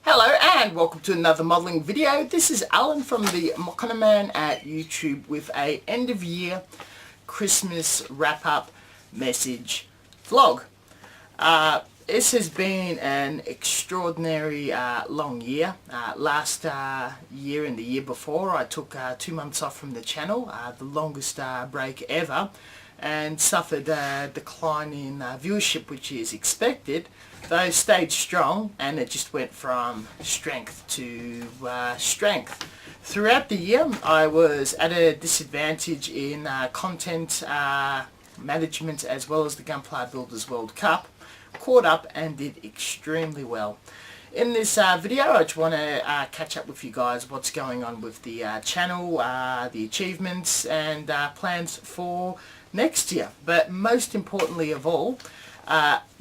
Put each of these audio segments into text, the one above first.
Hello and welcome to another modelling video. This is Alan from the Mokanaman at YouTube with a end of year Christmas wrap up message vlog. This has been an extraordinary long year. Last year and the year before I took 2 months off from the channel, the longest break ever, and suffered a decline in viewership, which is expected, though stayed strong, and it just went from strength to strength. Throughout the year I was at a disadvantage in content management as well as the Gunpla Builders World Cup. Caught up and did extremely well. In this video I just want to catch up with you guys what's going on with the channel, the achievements and plans for next year. But most importantly of all,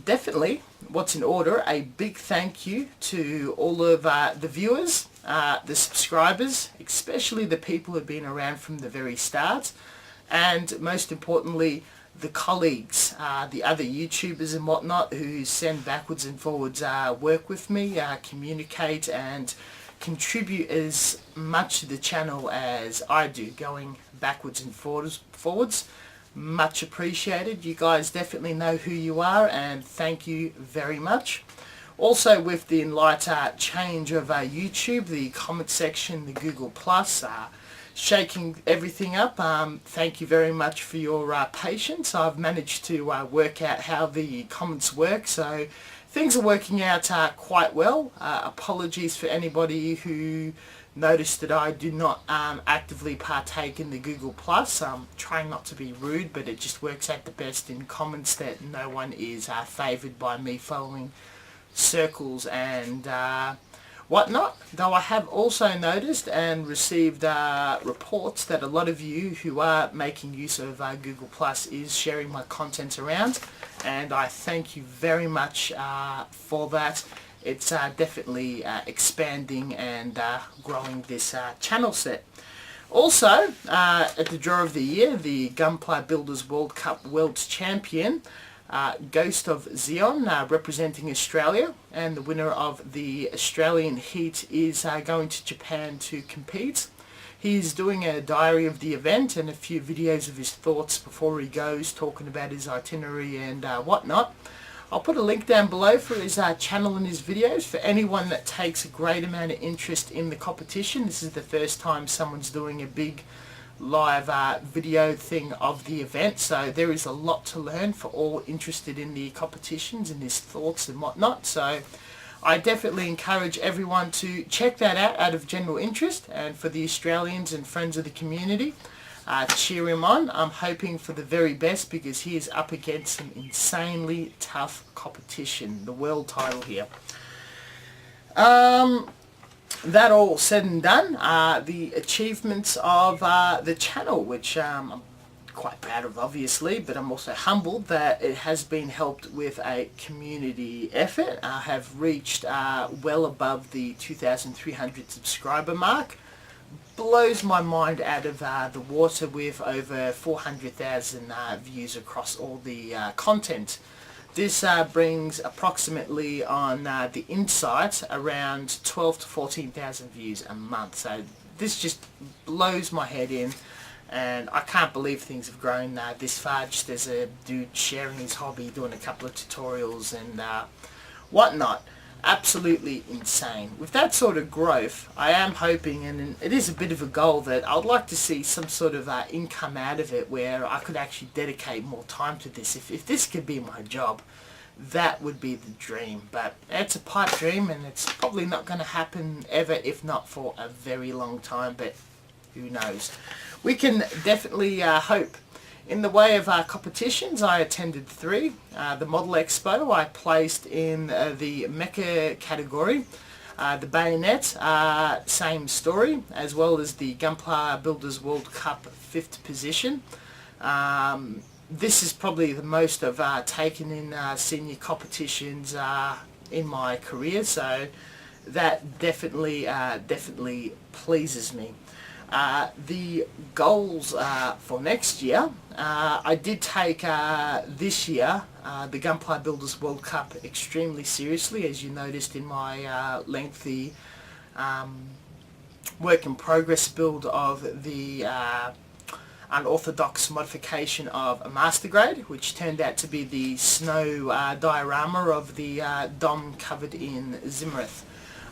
definitely what's in order, a big thank you to all of the viewers, the subscribers, especially the people who have been around from the very start, and most importantly the colleagues, the other YouTubers and whatnot who send backwards and forwards work with me, communicate and contribute as much to the channel as I do, going backwards and forwards. Much appreciated. You guys definitely know who you are, and thank you very much. Also, with the light change of YouTube, the comment section, the Google Plus, shaking everything up. Thank you very much for your patience. I've managed to work out how the comments work, so things are working out quite well. Apologies for anybody who noticed that I do not actively partake in the Google Plus. I'm trying not to be rude, but it just works out the best in comments that no one is favoured by me following circles and whatnot. Though I have also noticed and received reports that a lot of you who are making use of Google Plus is sharing my content around, and I thank you very much for that. It's definitely expanding and growing this channel set. Also, at the draw of the year, the Gunpla Builders World Cup World Champion, Ghost of Zeon, representing Australia, and the winner of the Australian heat is going to Japan to compete. He's doing a diary of the event and a few videos of his thoughts before he goes, talking about his itinerary and whatnot. I'll put a link down below for his channel and his videos for anyone that takes a great amount of interest in the competition. This is the first time someone's doing a big live video thing of the event, so there is a lot to learn for all interested in the competitions and his thoughts and whatnot. So I definitely encourage everyone to check that out of general interest, and for the Australians and friends of the community, cheer him on. I'm hoping for the very best because he is up against some insanely tough competition, the world title here. That all said and done, the achievements of the channel, which I'm quite proud of obviously, but I'm also humbled that it has been helped with a community effort. I have reached well above the 2,300 subscriber mark. Blows my mind out of the water, with over 400,000 views across all the content. This brings approximately on the Insight around 12 to 14,000 views a month. So this just blows my head in, and I can't believe things have grown this far. Just as a dude sharing his hobby, doing a couple of tutorials and whatnot. Absolutely insane. With that sort of growth, I am hoping, and it is a bit of a goal, that I'd like to see some sort of income out of it where I could actually dedicate more time to this. If this could be my job, that would be the dream. But it's a pipe dream, and it's probably not going to happen ever, if not for a very long time, but who knows. We can definitely hope. In the way of competitions, I attended 3. The Model Expo I placed in the Mecha category. The Bayonet, same story, as well as the Gunpla Builders World Cup 5th position. This is probably the most I've taken in senior competitions in my career, so that definitely pleases me. The goals for next year, I did take this year the Gunpla Builders World Cup extremely seriously, as you noticed in my lengthy work in progress build of the unorthodox modification of a master grade, which turned out to be the snow diorama of the dome covered in Zimmerith.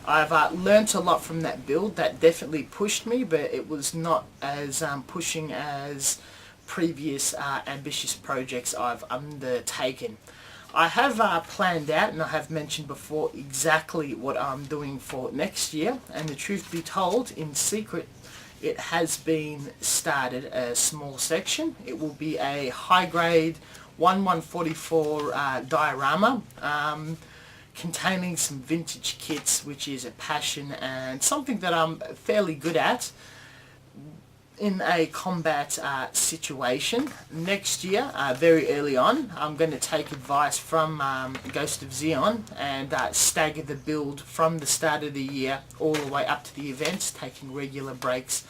I've learnt a lot from that build. That definitely pushed me, but it was not as pushing as previous ambitious projects I've undertaken. I have planned out, and I have mentioned before, exactly what I'm doing for next year, and the truth be told, in secret, it has been started a small section. It will be a high grade 1/144 diorama containing some vintage kits, which is a passion and something that I'm fairly good at in a combat situation. Next year, very early on, I'm going to take advice from Ghost of Zeon and stagger the build from the start of the year all the way up to the events, taking regular breaks,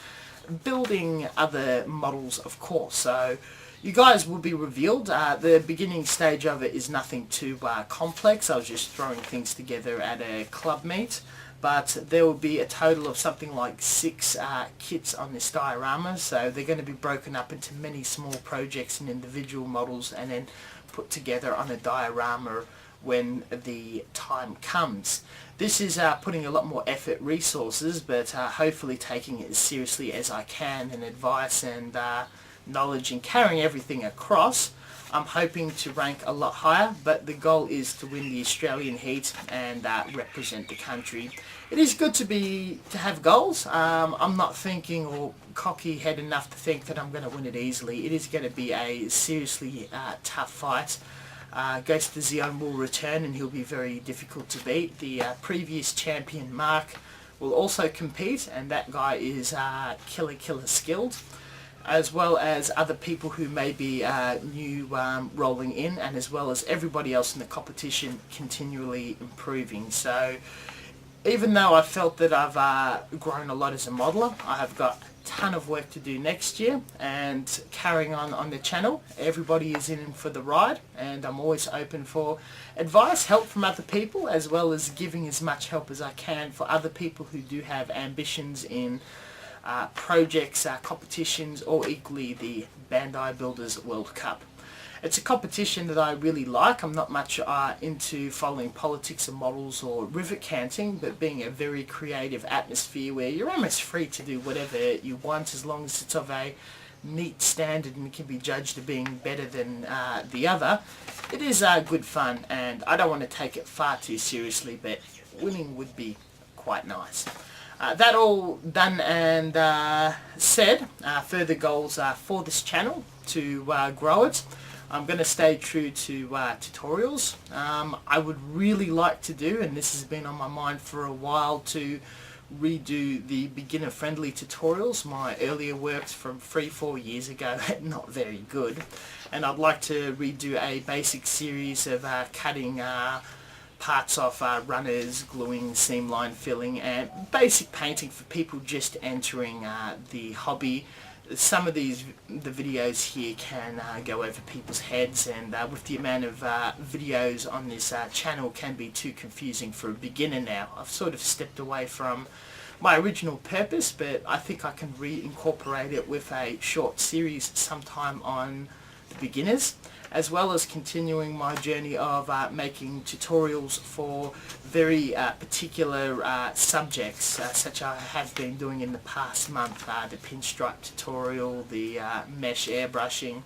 building other models, of course. So you guys will be revealed. The beginning stage of it is nothing too complex. I was just throwing things together at a club meet. But there will be a total of something like 6 kits on this diorama. So they're going to be broken up into many small projects and individual models and then put together on a diorama when the time comes. This is putting a lot more effort, resources, but hopefully taking it as seriously as I can, and advice and knowledge and carrying everything across. I'm hoping to rank a lot higher, but the goal is to win the Australian heat and represent the country. It is good to have goals. I'm not thinking or cocky head enough to think that I'm going to win it easily. It is going to be a seriously tough fight. Ghost of Zeon will return and he'll be very difficult to beat. The previous champion Mark will also compete, and that guy is killer skilled, as well as other people who may be new rolling in, and as well as everybody else in the competition continually improving. So even though I felt that I've grown a lot as a modeler, I have got a ton of work to do next year, and carrying on the channel. Everybody is in for the ride, and I'm always open for advice, help from other people, as well as giving as much help as I can for other people who do have ambitions in projects, competitions, or equally the Bandai Builders World Cup. It's a competition that I really like. I'm not much into following politics and models or rivet canting, but being a very creative atmosphere where you're almost free to do whatever you want as long as it's of a neat standard and can be judged as being better than the other. It is good fun, and I don't want to take it far too seriously, but winning would be quite nice. That all done and said, further goals for this channel to grow it. I'm going to stay true to tutorials. I would really like to do, and this has been on my mind for a while, to redo the beginner friendly tutorials. My earlier works from 3-4 years ago are not very good, and I'd like to redo a basic series of cutting parts off runners, gluing, seam line filling, and basic painting for people just entering the hobby. Some of the videos here can go over people's heads, and with the amount of videos on this channel can be too confusing for a beginner now. I've sort of stepped away from my original purpose, but I think I can reincorporate it with a short series sometime on the beginners, as well as continuing my journey of making tutorials for very particular subjects, such as I have been doing in the past month, the pinstripe tutorial, the mesh airbrushing,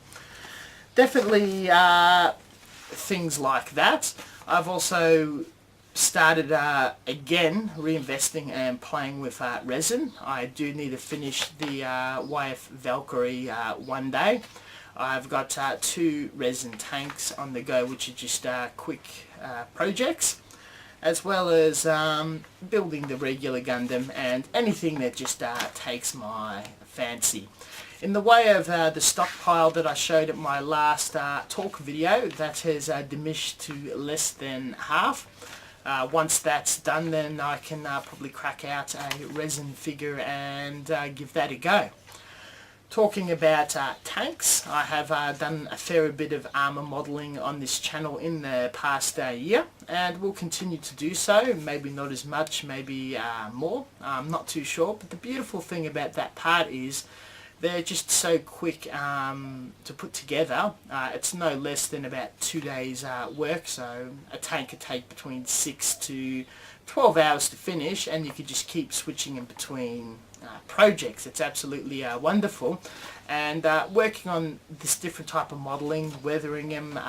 definitely things like that. I've also started again reinvesting and playing with resin. I do need to finish the YF Valkyrie one day. I've got 2 resin tanks on the go, which are just quick projects, as well as building the regular Gundam and anything that just takes my fancy. In the way of the stockpile that I showed at my last talk video, that has diminished to less than half. Once that's done, then I can probably crack out a resin figure and give that a go. Talking about tanks, I have done a fair bit of armour modelling on this channel in the past year, and will continue to do so. Maybe not as much, maybe more, I'm not too sure, but the beautiful thing about that part is they're just so quick to put together. It's no less than about 2 days work, so a tank could take between 6 to 12 hours to finish, and you could just keep switching in between projects. It's absolutely wonderful. And working on this different type of modelling, weathering them,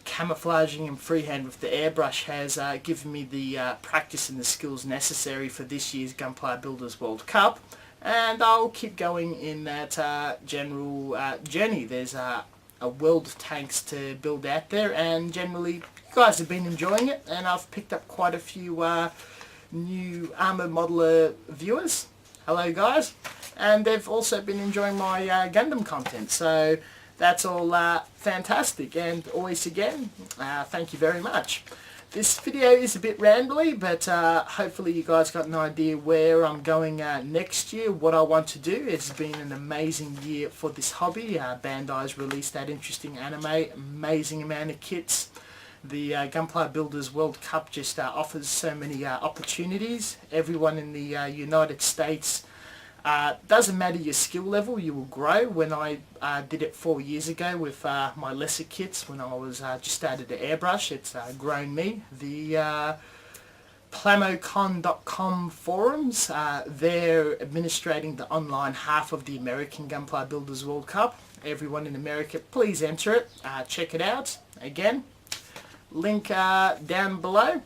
camouflaging them freehand with the airbrush has given me the practice and the skills necessary for this year's Gunpla Builders World Cup. And I'll keep going in that general journey. There's a world of tanks to build out there, and generally you guys have been enjoying it, and I've picked up quite a few new armour modeler viewers. Hello guys. And they've also been enjoying my Gundam content, so that's all fantastic. And always again, thank you very much. This video is a bit rambly, but hopefully you guys got an idea where I'm going next year, what I want to do. It's been an amazing year for this hobby. Bandai's released that interesting anime, amazing amount of kits. The Gunpla Builders World Cup just offers so many opportunities. Everyone in the United States, doesn't matter your skill level, you will grow. When I did it 4 years ago with my lesser kits, when I was just started to airbrush, it's grown me. The Plamocon.com forums, they're administrating the online half of the American Gunpla Builders World Cup. Everyone in America, please enter it, check it out. Again, link down below,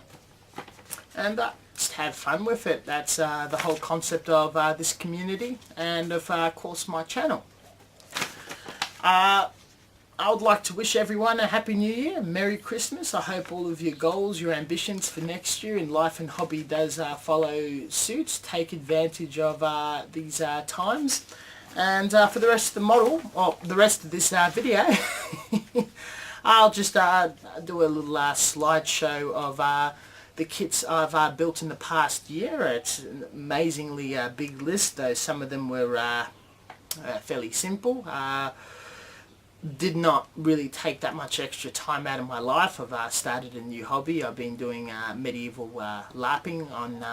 and just have fun with it. That's the whole concept of this community, and of course my channel. I would like to wish everyone a Happy New Year, Merry Christmas. I hope all of your goals, your ambitions for next year in life and hobby does follow suit. Take advantage of these times. And for the rest of the model, or the rest of this video, I'll just do a little slideshow of the kits I've built in the past year. It's an amazingly big list, though some of them were fairly simple. Did not really take that much extra time out of my life. I've started a new hobby. I've been doing medieval LARPing on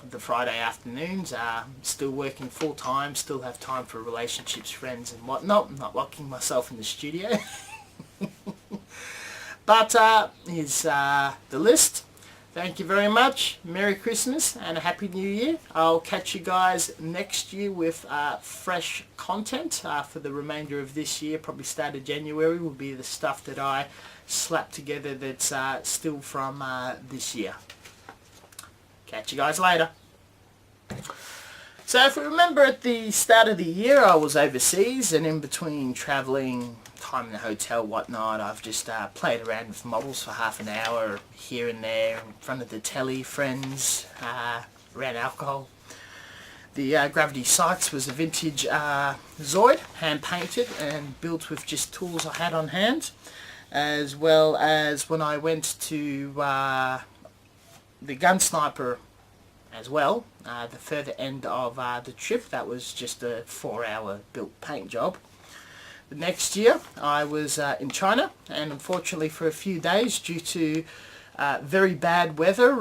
the Friday afternoons. Still working full time, still have time for relationships, friends and whatnot. I'm not locking myself in the studio. But here's the list. Thank you very much. Merry Christmas and a Happy New Year. I'll catch you guys next year with fresh content for the remainder of this year. Probably start of January will be the stuff that I slap together that's still from this year. Catch you guys later. So if we remember at the start of the year, I was overseas, and in between travelling, time in the hotel, whatnot, I've just played around with models for half an hour here and there in front of the telly, friends, around alcohol. The Gravity Sykes was a vintage Zoid, hand painted and built with just tools I had on hand, as well as when I went to the Gun Sniper as well, the further end of the trip. That was just a 4-hour built paint job. The next year I was in China, and unfortunately for a few days, due to very bad weather,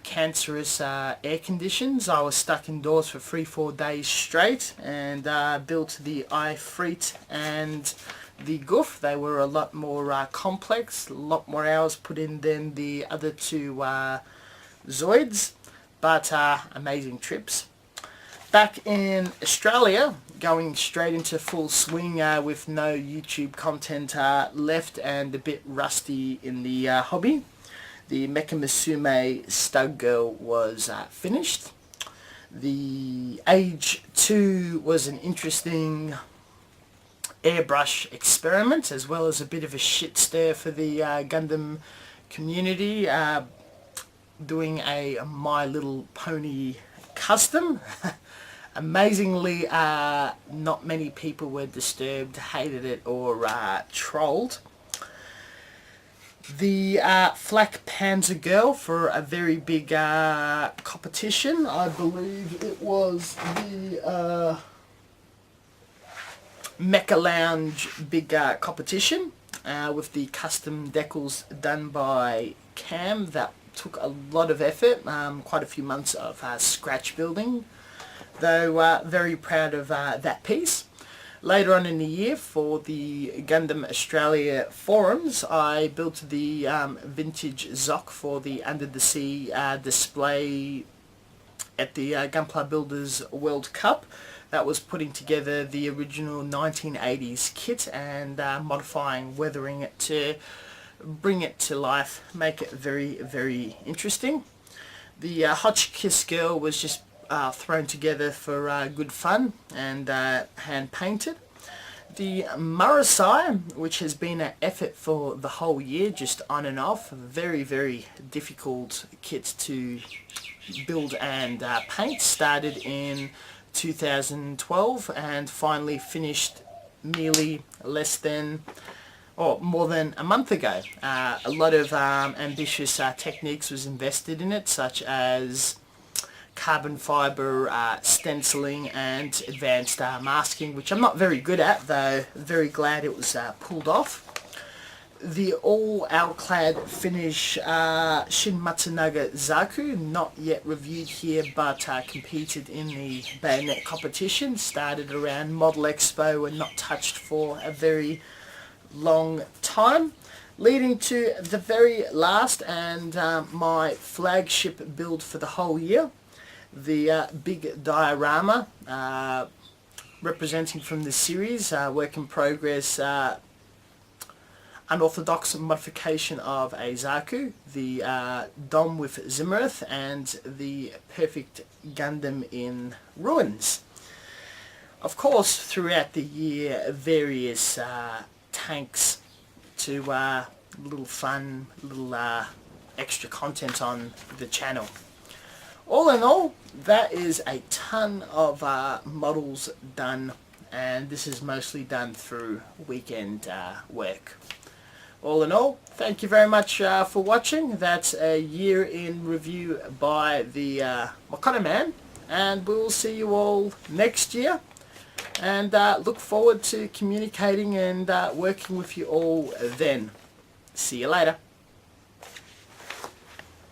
cancerous air conditions, I was stuck indoors for 3-4 days straight, and built the Ifrit and the Goof. They were a lot more complex, a lot more hours put in than the other two Zoids, but amazing trips. Back in Australia, going straight into full swing with no YouTube content left and a bit rusty in the hobby. The Mecha Musume Stug Girl was finished. The Age 2 was an interesting airbrush experiment, as well as a bit of a shit stir for the Gundam community, doing a My Little Pony custom. Amazingly, not many people were disturbed, hated it, or trolled. the Flak Panzer Girl for a very big competition. I believe it was the Mecha Lounge big competition with the custom decals done by Cam. That took a lot of effort, quite a few months of scratch building, though very proud of that piece. Later on in the year, for the Gundam Australia forums, I built the vintage Zoc for the Under the Sea display at the Gunpla Builders World Cup. That was putting together the original 1980s kit and modifying, weathering it to bring it to life, make it very, very interesting. The Hotchkiss Girl was just thrown together for good fun and hand painted. The Murasai, which has been an effort for the whole year, just on and off, very, very difficult kit to build and paint, started in 2012 and finally finished merely less than or more than a month ago. A lot of ambitious techniques was invested in it, such as carbon fibre stenciling and advanced masking, which I'm not very good at, though very glad it was pulled off. The all clad finish Shin Matsunaga Zaku, not yet reviewed here, but competed in the bayonet competition, started around Model Expo and not touched for a very long time, leading to the very last and my flagship build for the whole year, the big diorama representing from the series, work in progress, unorthodox modification of a Zaku, the Dom with Zimmerith, and the perfect Gundam in ruins. Of course, throughout the year, various tanks to little fun, little extra content on the channel. All in all, that is a ton of models done, and this is mostly done through weekend work. All in all, thank you very much for watching. That's a year in review by the Mokanaman, and we will see you all next year, and look forward to communicating and working with you all then. See you later.